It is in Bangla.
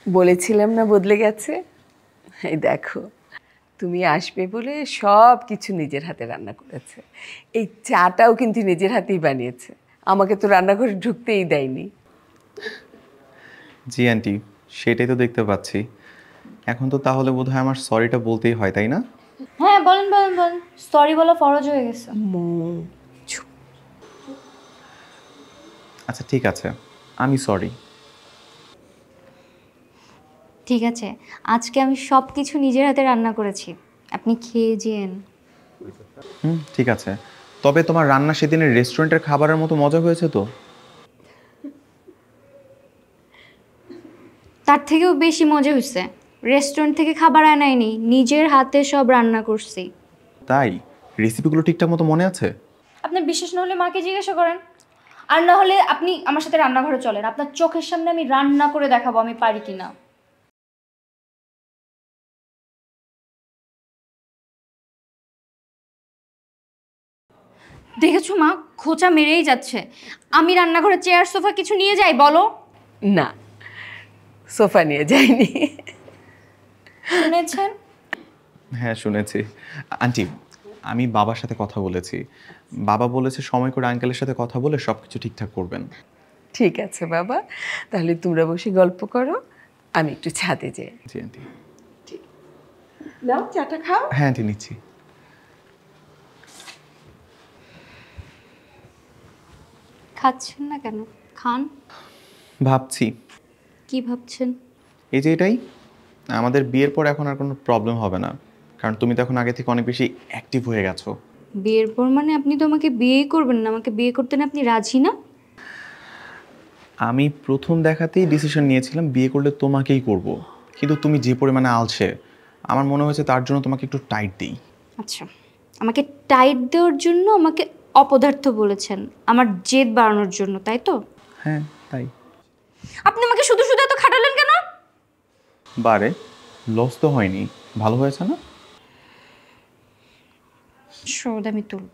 বলেছিলাম না বদলে গেছে। এই দেখো, তুমি আসবে বলে সব কিছু নিজের হাতে রান্না করেছে। এই চাটাও কিন্তু নিজের হাতেই বানিয়েছে, আমাকে তো রান্নাঘরে ঢুকতেই দেয়নি। জি আন্টি, সেটাই তো দেখতে পাচ্ছি। এখন তো তাহলে বোধহয় আমার সরিটা বলতেই হয়, তাই না? হ্যাঁ বলেন বলেন বলেন, সরি বলা ফরজ হয়ে গেছে। আচ্ছা ঠিক আছে, আমি সরি। ঠিক আছে, আজকে আমি সব কিছু নিজের হাতে রান্না করেছি, আপনি খেয়ে যেন। ঠিক আছে। তবে তোমার রান্না সেদিনের রেস্টুরেন্টের খাবারের মতো মজা হয়েছে তো? তার থেকেও বেশি মজা হয়েছে। রেস্টুরেন্ট থেকে খাবার আনাইনি, নিজের হাতে সব রান্না করছি। তাই? রেসিপিগুলো ঠিকঠাক মতো মনে আছে? আপনার বিশ্বাস না হলে মাকে জিজ্ঞাসা করেন, আর না হলে আপনি আমার সাথে রান্নাঘরে চলেন, আপনার চোখের সামনে আমি রান্না করে দেখাবো আমি পারি কিনা। দেখেছো মা, খোঁচা মেরেই যাচ্ছে। আমি রান্নাঘরে চেয়ার সোফা কিছু নিয়ে যাই বলো? না, সোফা নিয়ে যায়নি। শুনেছেন? হ্যাঁ শুনেছি। আন্টি, আমি বাবার সাথে কথা বলেছি। বাবা বলেছে সময় করে আঙ্কেলের সাথে কথা বলে সব কিছু ঠিকঠাক করবেন। ঠিক আছে বাবা, তাহলে তোমরা বসে গল্প করো, আমি একটু ছাদে যাই। জি আন্টি। নাও চাটা খাও। হ্যাঁ আন্টি, নিচ্ছি। খাচ্ছেন না কেন? খান। ভাবছি। কি ভাবছেন? এই যে এটাই, আমাদের বিয়ের পর এখন আর কোনো প্রবলেম হবে না, কারণ তুমি তো এখন আগে থেকে অনেক বেশি অ্যাক্টিভ হয়ে গেছো। বিয়ের পর মানে আপনি তো আমাকে বিয়েই করবেন না, আমাকে বিয়ে করতে না আপনি রাজি না? আমি প্রথম দেখাতেই ডিসিশন নিয়েছিলাম বিয়ে করলে তোমাকেই করব, কিন্তু তুমি যে পরিমাণে আলছে, আমার মনে হয়েছে তার জন্য তোমাকে একটু টাইট দিই। আচ্ছা, আমাকে টাইট দেওয়ার জন্য আমাকে অপদার্থ বলেছেন, আমার জেদ বাড়ানোর জন্য, তাই তো? হ্যাঁ তাই। আপনি আমাকে শুধু শুধু এত খাটালেন কেন? বারে, লস তো হয়নি, ভালো হয়েছে না? শোধ আমি তুলব।